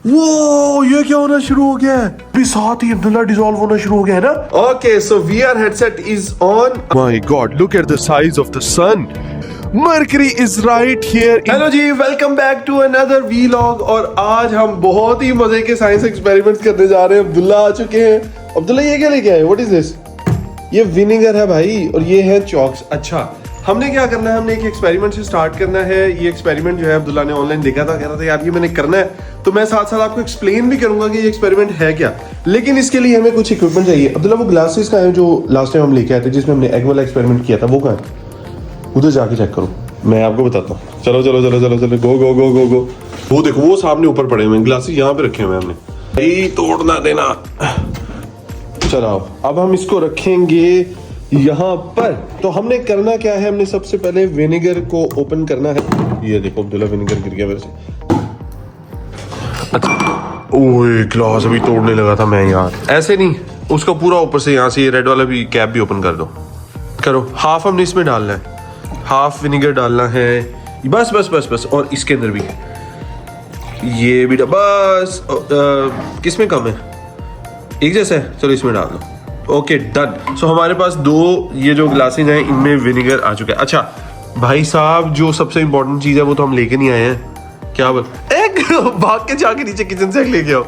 वो ये क्या होना शुरू हो गया है? भी साथ ही अब्दुल्ला डिसॉल्व होना शुरू हो गया है ना? Okay, so VR headset is on. My God, look at the size of the sun. Mercury is right here. Hello जी, welcome back to another vlog. और आज हम बहुत ही मजे के साइंस एक्सपेरिमेंट्स करने जा रहे हैं। अब्दुल्ला आ चुके हैं। अब्दुल्ला ये क्या लेके आए? What is this? ये विनेगर है भाई और ये है चॉक्स। अच्छा, हमने क्या करना है, हमने एक एक्सपेरिमेंट से स्टार्ट करना है। ये एक्सपेरिमेंट जो है अब्दुल्ला ने ऑनलाइन देखा था, कह रहा था यार ये मैंने करना है, तो मैं साथ साथ आपको एक्सप्लेन भी करूंगा कि ये एक्सपेरिमेंट है क्या। लेकिन इसके लिए हमें कुछ इक्विपमेंट चाहिए। अब्दुल्ला वो ग्लासेस का है जो लास्ट टाइम हम लेके आए थे, जिसमें हमने एग वाला एक्सपेरिमेंट किया था, वो कहाँ है? उधर जाके चेक करो, मैं आपको बताता हूँ। चलो चलो चलो चलो चलो, गो गो गो गो गो। वो देखो, वो सामने ऊपर पड़े हुए ग्लासेस, यहाँ पे रखे हुए हमने। भाई तोड़ना देना। चलो अब हम इसको रखेंगे यहाँ पर। तो हमने करना क्या है, हमने सबसे पहले विनेगर को ओपन करना है। ये देखो अब्दुल्ला, विनेगर गिर गया मेरे से। अच्छा, ओए ग्लास अभी तोड़ने लगा था मैं यार। ऐसे नहीं, उसका पूरा ऊपर से यहाँ से ये रेड वाला भी कैप भी ओपन कर दो। करो, हाफ हमने इसमें डालना है, हाफ विनेगर डालना है। बस बस बस बस। और इसके अंदर भी ये भी बस। किसमें कम है? एक जैसा है, चलो इसमें डाल दो। Okay done. सो हमारे पास दो ये जो ग्लासेस हैं, इनमें विनेगर आ चुका है। अच्छा भाई साहब, जो सबसे इंपॉर्टेंट चीज है वो तो हम लेके नहीं आए हैं। क्या बोल? एग भाग के जाके नीचे किचन से एग लेके आओ।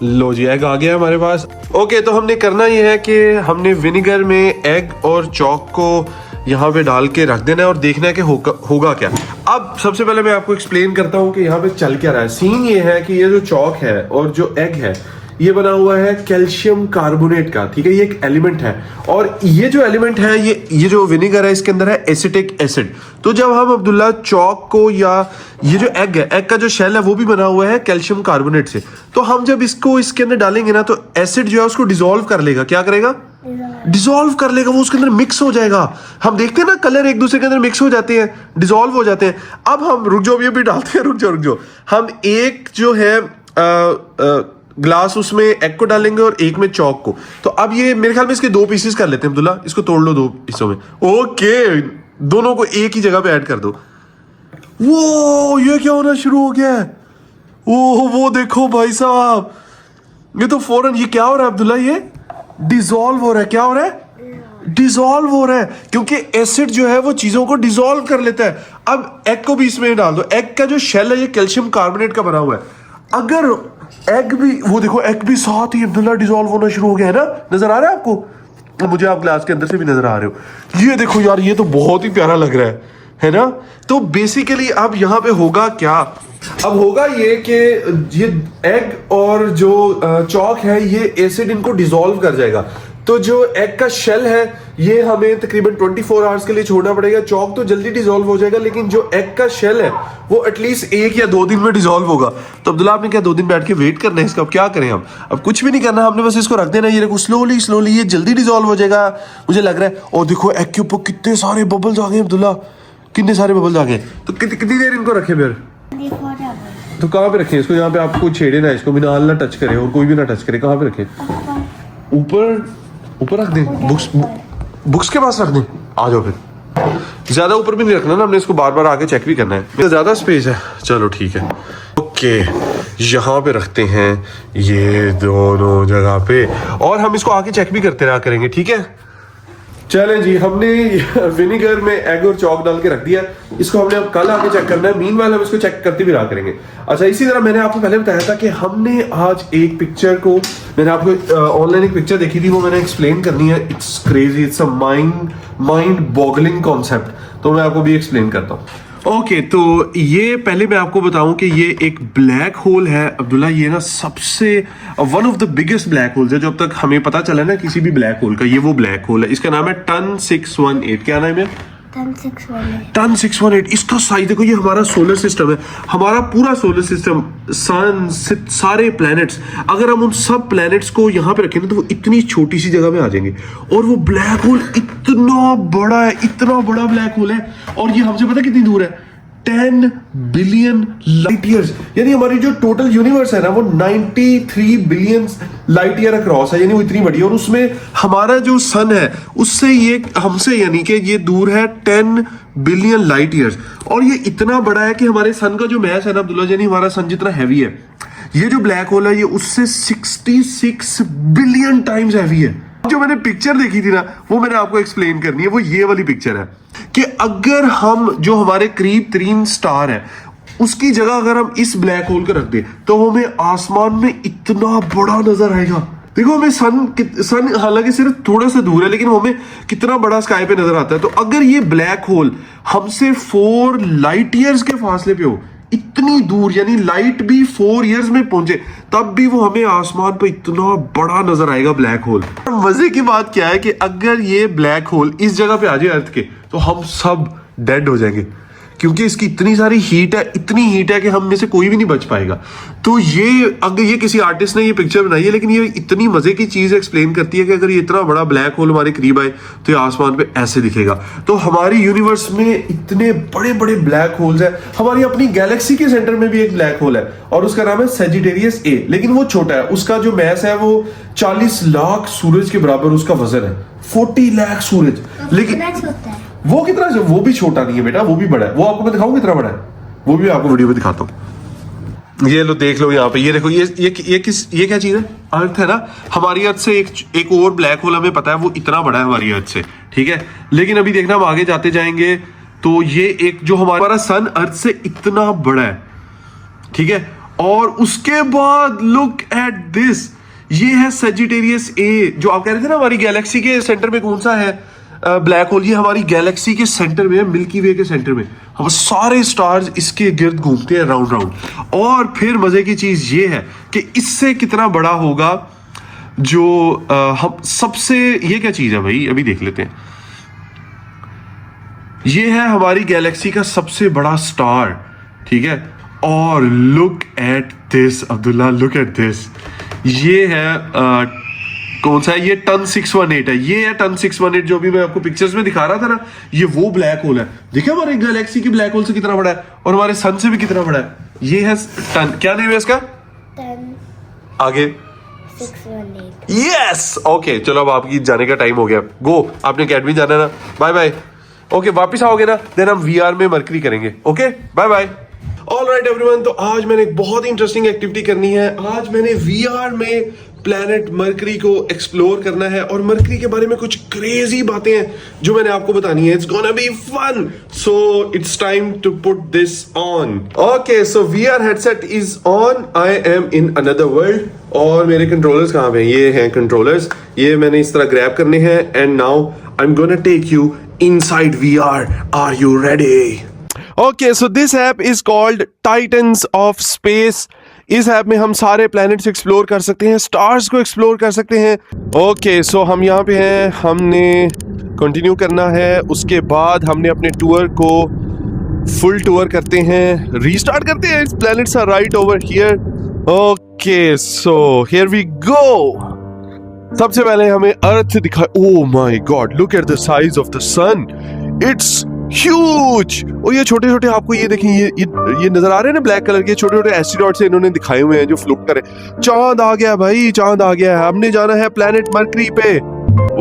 लो जी, एग आ गया हमारे पास। ओके, तो हमने करना ये है कि हमने विनेगर में एग और चॉक को यहाँ पे डाल के रख देना है और देखना है कि होगा क्या। अब सबसे पहले मैं आपको एक्सप्लेन करता हूँ कि यहाँ पे चल क्या रहा है। सीन ये है कि ये जो चॉक है और जो एग है, ये बना हुआ है कैल्शियम कार्बोनेट का। ठीक है, ये एक एलिमेंट है और ये जो एलिमेंट है, ये जो विनेगर है, इसके अंदर है एसिटिक एसिड। तो जब हम अब्दुल्ला चॉक को, या ये जो एग है, एग का जो शेल है वो भी बना हुआ है कैल्शियम कार्बोनेट से, तो हम जब इसको इसके अंदर डालेंगे ना, तो एसिड जो है उसको डिसॉल्व कर लेगा। क्या करेगा? डिसॉल्व कर लेगा, वो उसके अंदर मिक्स हो जाएगा। हम देखते हैं ना, कलर एक दूसरे के अंदर मिक्स हो जाते हैं, डिसॉल्व हो जाते हैं। अब हम रुक जाओ, ये भी डालते हैं, रुक जाओ। हम एक जो है ग्लास उसमें एग को डालेंगे और एक में चॉक को। तो अब ये मेरे ख्याल में इसके दो पीसेस कर लेते हैं अब्दुल्ला। इसको तोड़ लो दो हिस्सों में। ओके, दोनों को एक ही जगह पे ऐड कर दो। वो ये क्या होना शुरू हो गया है? वो देखो भाई साहब, ये तो फौरन, ये क्या हो रहा है अब्दुल्ला? ये डिसॉल्व हो रहा है। क्या हो रहा है? डिसॉल्व हो रहा है, क्योंकि एसिड जो है वो चीजों को डिसॉल्व कर लेता है। अब एग को भी इसमें डाल दो। एग का जो शेल है ये कैल्शियम कार्बोनेट का बना हुआ है। अगर एग भी, वो देखो एग भी साथ ही अब्दुल्ला डिसॉल्व होना शुरू हो गया है ना? नजर आ रहा है आपको? मुझे आप ग्लास के अंदर से भी नजर आ रहे हो। ये देखो यार, ये तो बहुत ही प्यारा लग रहा है ना? तो बेसिकली अब यहाँ पे होगा क्या? अब होगा ये कि ये एग और जो चॉक है, ये एसिड इनको डिसॉल्व कर जाएगा। तो जो एग का शेल है, ये हमें तकरीबन 24 आवर्स के लिए छोड़ना पड़ेगा। चॉक तो जल्दी डिसॉल्व हो जाएगा, लेकिन जो एग का शेल है वो एटलीस्ट 1 या 2 दिन में डिसॉल्व होगा। तो अब्दुल्ला, आपने क्या 2 दिन बैठ के वेट करना है इसका? अब क्या करें हम? अब कुछ भी नहीं करना, हमने बस इसको रख देना। ये देखो, स्लोली ये जल्दी डिसॉल्व हो जाएगा, मुझे लग रहा है। और देखो एग के ऊपर कितने सारे बबल्स आ गए अब्दुल्ला, कितने सारे बबल्स आ गए। तो कितनी देर इनको रखे फिर? तो कहाँ पे रखें इसको? यहाँ पे आपको छेड़े ना, इसको बिना ना टच करे और कोई भी ना टच करे। कहाँ पे रखें? ऊपर रख दें, बुक्स के पास रख दें। आ जाओ फिर। ज्यादा ऊपर भी नहीं रखना ना, हमने इसको बार बार आके चेक भी करना है। ज्यादा स्पेस है, चलो ठीक है। ओके, यहाँ पे रखते हैं ये दोनों जगह पे, और हम इसको आके चेक भी करते रहा करेंगे। ठीक है, चलें जी। हमने विनेगर में एग और चॉक डाल के रख दिया। इसको हमने अब कल आके चेक करना है। मीनवाइल हम इसको चेक करते भी रहा करेंगे। अच्छा, इसी तरह मैंने आपको पहले बताया था कि हमने आज एक पिक्चर को, मैंने आपको ऑनलाइन एक पिक्चर देखी थी, वो मैंने एक्सप्लेन करनी है। It's crazy, it's a mind boggling concept. तो मैं आपको भी एक्सप्लेन करता हूँ। ओके, तो ये पहले मैं आपको बताऊं कि ये एक ब्लैक होल है अब्दुल्ला। ये ना सबसे one of the biggest black holes है जो अब तक हमें पता चला ना किसी भी ब्लैक होल का। ये वो ब्लैक होल है, इसका नाम है टन 618। क्या नाम है? टन 618। इसका साइज देखो, ये हमारा सोलर सिस्टम है, हमारा पूरा सोलर सिस्टम, सन, सारे प्लैनेट्स। अगर हम उन सब प्लैनेट्स को यहाँ पे रखें ना, तो वो इतनी छोटी सी जगह में आ जाएंगे। और वो ब्लैक होल इतना बड़ा है, इतना बड़ा ब्लैक होल है। और ये हमसे पता कितनी दूर है? 10 बिलियन लाइट ईयर्स। यानी हमारी जो टोटल यूनिवर्स है ना, वो 93 बिलियन लाइट ईयर अक्रॉस है, यानी वो इतनी बड़ी है। और उसमें हमारा जो सन है, उससे ये हमसे यानी कि ये दूर है 10 बिलियन लाइट ईयर्स। और ये इतना बड़ा है कि हमारे सन का जो मैस है ना अब्दुल्ला, यानी हमारा सन जितना हैवी है, ये जो ब्लैक होल है ये उससे 66 बिलियन टाइम्स हैवी है। जो मैंने पिक्चर देखी थी ना, वो मैंने आपको एक्सप्लेन करनी है। वो ये वाली पिक्चर है कि अगर हम जो हमारे करीब तरीन स्टार है उसकी जगह अगर हम इस ब्लैक होल को रख दें तो हमें आसमान में इतना बड़ा नजर आएगा। देखो हमें सन हालांकि सिर्फ थोड़ा सा दूर है, लेकिन हमें कितना बड़ा स्काई पे नजर आता है। तो अगर ये ब्लैक होल हमसे 4 लाइट ईयर्स के फासले पे हो, इतनी दूर, यानी लाइट भी 4 इयर्स में पहुंचे, तब भी वो हमें आसमान पे इतना बड़ा नजर आएगा ब्लैक होल। मजे की बात क्या है कि अगर ये ब्लैक होल इस जगह पे आ जाए अर्थ के, तो हम सब डेड हो जाएंगे, क्योंकि इसकी इतनी सारी हीट है, इतनी हीट है कि हम में से कोई भी नहीं बच पाएगा। तो ये अगर ये किसी आर्टिस्ट ने ये पिक्चर बनाई है, लेकिन ये इतनी मजे की चीज एक्सप्लेन करती है कि अगर ये इतना बड़ा ब्लैक होल हमारे करीब आए तो ये आसमान पे ऐसे दिखेगा। तो हमारी यूनिवर्स में इतने बड़े बड़े ब्लैक होल्स है। हमारी अपनी गैलेक्सी के सेंटर में भी एक ब्लैक होल है और उसका नाम है सेजिटेरियस ए, लेकिन वो छोटा है। उसका जो मैस है वो 40 लाख सूरज के बराबर उसका वजन है, 40 लाख सूरज। लेकिन वो कितना, वो भी छोटा नहीं है बेटा, वो भी बड़ा है। वो आपको मैं दिखाऊं कितना बड़ा है, वो भी आपको वीडियो में दिखाता हूँ। ये लो, देख लो यहाँ पे, ये देखो, ये क्या चीज है? अर्थ है ना। हमारी अर्थ से एक और ब्लैक होल हमें पता है वो इतना बड़ा है हमारी अर्थ से, ठीक है। लेकिन अभी देखना, हम आगे जाते जाएंगे तो ये एक जो हमारा सन अर्थ से इतना बड़ा है, ठीक है। और उसके बाद लुक एट दिस, ये है सेजिटेरियस ए, जो आप कह रहे थे ना हमारी गैलेक्सी के सेंटर में कौन सा है ब्लैक होल। ये हमारी गैलेक्सी के सेंटर में है, मिल्की वे के सेंटर में। हम सारे स्टार्स इसके गिर्द घूमते हैं राउंड राउंड। और फिर मजे की चीज ये है कि इससे कितना बड़ा होगा जो हम सबसे, ये क्या चीज है भाई, अभी देख लेते हैं। ये है हमारी गैलेक्सी का सबसे बड़ा स्टार, ठीक है। और look at this Abdullah, look at this, ये है कौन सा है? ये टन 618 है। ये है टन 618 जो भी मैं आपको पिक्चर्स में दिखा रहा था ना, ये वो ब्लैक होल है। देखिए हमारे गैलेक्सी के ब्लैक होल से कितना बड़ा है और हमारे सन से भी कितना बड़ा है। ये है टन, क्या नेम है इसका? टन आगे 618। यस, ओके, चलो अब आपकी जाने का टाइम हो गया। गो, आपने अकेडमी जाना ना, बाय बाय। ओके, वापिस आओगे ना, देन हम VR में मरकरी करेंगे। Okay, bye bye. Alright everyone, तो आज मैंने एक बहुत ही इंटरेस्टिंग एक्टिविटी करनी है। आज मैंने VR में प्लैनेट मरकरी को एक्सप्लोर करना है और मरकरी के बारे में कुछ क्रेजी बातें हैं जो मैंने आपको बतानी है। It's gonna be fun, so it's time to put this on. Okay, so VR headset is on. I am in another world. और मेरे कंट्रोलर्स कहाँ पे हैं? ये हैं कंट्रोलर्स, ये मैंने इस तरह ग्रैब करने हैं। And now I am gonna take you inside VR। Are you ready? Okay, so this app is called Titans of Space. इस ऐप में हम सारे प्लैनेट्स एक्सप्लोर कर सकते हैं, स्टार्स को एक्सप्लोर कर सकते हैं। ओके, सो हम यहाँ पे हैं, हमने कंटिन्यू करना है। उसके बाद हमने अपने टूर को फुल टूर करते हैं, रीस्टार्ट करते हैं। Planets are right over here. Okay, so here we go. सबसे पहले हमें अर्थ दिखा। Oh my God, look at the size of the sun, it's huge. और ये छोटे छोटे, आपको ये देखें, ये नजर आ रहे हैं ना ब्लैक कलर के छोटे छोटे एस्टेरॉइड्स इन्होंने दिखाए हुए हैं जो फ्लोट करे। चांद आ गया भाई, चांद आ गया है। हमने जाना है प्लैनेट मरकरी पे।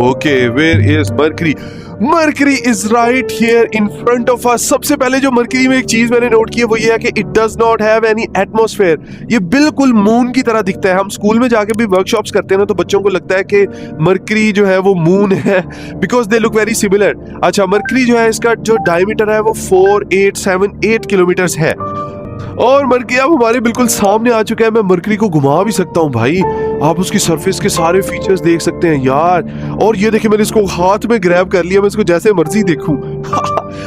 Okay, where is Mercury? Mercury is right here in front of us. सबसे पहले जो मरकरी में एक चीज मैंने नोट की है वो ये है कि it does not have any atmosphere. ये बिल्कुल मून की तरह दिखता है। हम स्कूल में जाके भी वर्कशॉप्स करते हैं ना, तो बच्चों को लगता है कि मरकरी जो है वो मून है, because they look very similar. अच्छा, मरकरी जो है इसका जो डायमीटर है वो 4878 किलोमीटर है। और मरकरी अब हमारे बिल्कुल सामने आ चुका है। मैं मरकरी को घुमा भी सकता हूँ भाई, आप उसकी सरफेस के सारे फीचर्स देख सकते हैं यार। और ये देखिए, मैंने इसको हाथ में ग्रैब कर लिया, मैं इसको जैसे मर्जी देखूं।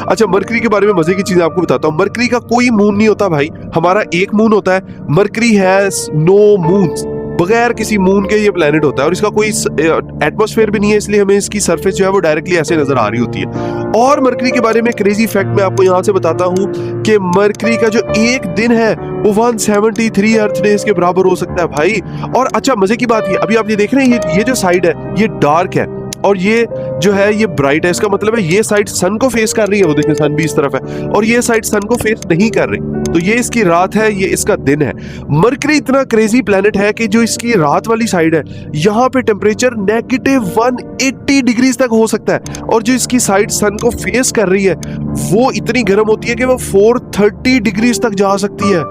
अच्छा, मरकरी के बारे में मजे की चीज आपको बताता हूँ। मरकरी का कोई मून नहीं होता भाई, हमारा एक मून होता है। मरकरी हैज नो मून्स, बगैर किसी मून के ये प्लेनेट होता है। और इसका कोई एटमॉस्फेयर भी नहीं है, इसलिए हमें इसकी सरफेस जो है वो डायरेक्टली ऐसे नजर आ रही होती है। और मरकरी के बारे में क्रेजी फैक्ट मैं आपको यहाँ से बताता हूँ कि मरकरी का जो एक दिन है वो 173 अर्थ डेज के बराबर हो सकता है भाई। और अच्छा, मजे की बात ये, अभी आप ये देख रहे हैं, ये जो साइड है ये डार्क है और ये जो है ये ब्राइट है। इसका मतलब है ये साइड सन को फेस कर रही है, वो देखिए सन भी इस तरफ है, और ये साइड सन को फेस नहीं कर रही। तो ये इसकी रात है, ये इसका दिन है। मरकरी इतना क्रेजी प्लेनेट है कि जो इसकी रात वाली साइड है यहाँ पे टेम्परेचर -180 डिग्रीज तक हो सकता है, और जो इसकी साइड सन को फेस कर रही है वो इतनी गर्म होती है कि वो 430 डिग्रीज तक जा सकती है।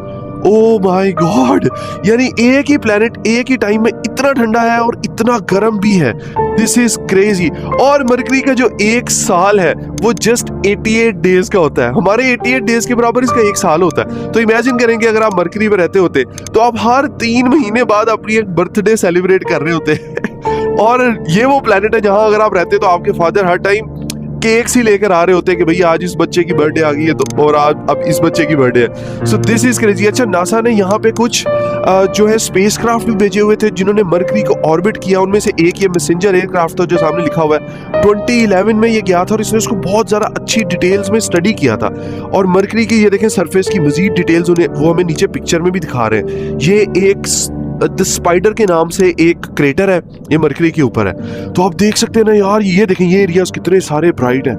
ओ माय गॉड, यानी एक ही प्लेनेट एक ही टाइम में इतना ठंडा है और इतना गर्म भी है। This is crazy. और मरकरी का जो एक साल है वो जस्ट 88 डेज का होता है। हमारे 88 डेज के बराबर इसका एक साल होता है। तो इमेजिन करेंगे अगर आप मरकरी में रहते होते तो आप हर 3 महीने बाद अपनी एक बर्थडे सेलिब्रेट कर रहे होते और ये वो प्लेनेट है जहां अगर आप रहते तो आपके फादर हर टाइम केक्स ही लेकर आ रहे होते हैं कि भैया आज इस बच्चे की बर्थडे आ गई है तो और आज अब इस बच्चे की बर्थडे है। सो दिस इज क्रेजी। अच्छा, नासा ने यहाँ पे कुछ जो है स्पेसक्राफ्ट भी भेजे हुए थे जिन्होंने मरकरी को ऑर्बिट किया। उनमें से एक ये मैसेंजर एयरक्राफ्ट था जो सामने लिखा हुआ है। 2011 में ये गया था और इसने उसको बहुत ज्यादा अच्छी डिटेल्स में स्टडी किया था। और मरकरी की ये देखें सरफेस की मजीद डिटेल्स उन्हें वो हमें नीचे पिक्चर में भी दिखा रहे हैं। ये एक द स्पाइडर के नाम से एक क्रेटर है, ये मरकरी के ऊपर है। तो आप देख सकते हैं ना यार, ये देखें ये एरियाज कितने सारे ब्राइट हैं।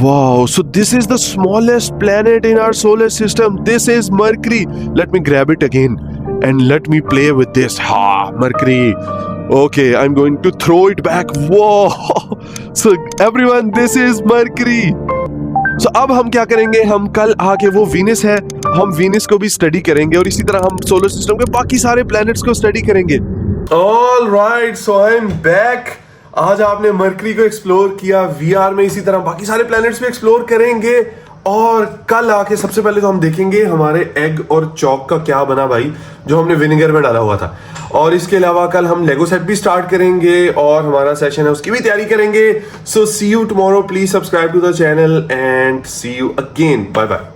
Wow, so this is the smallest planet in our solar system. This is Mercury. Let me grab it again and let me play with this. हाँ, Mercury. Okay, I am going to throw it back. Wow, so everyone, this is Mercury. So अब हम क्या करेंगे, हम कल आके वो Venus है, हम वीनस को भी स्टडी करेंगे और इसी तरह हम सोलर सिस्टम के बाकी सारे प्लैनेट्स को स्टडी करेंगे। All right, so I am back. आज आपने मरकरी को एक्सप्लोर किया वीआर में, इसी तरह बाकी सारे प्लैनेट्स भी एक्सप्लोर करेंगे। और कल आके सबसे पहले तो हम देखेंगे हमारे एग और चॉक का क्या बना भाई, जो हमने विनेगर में डाला हुआ था। और इसके अलावा कल हम लेगो सेट भी स्टार्ट करेंगे और हमारा सेशन है उसकी भी तैयारी करेंगे। So see you tomorrow, please subscribe to the channel and see you again, bye bye.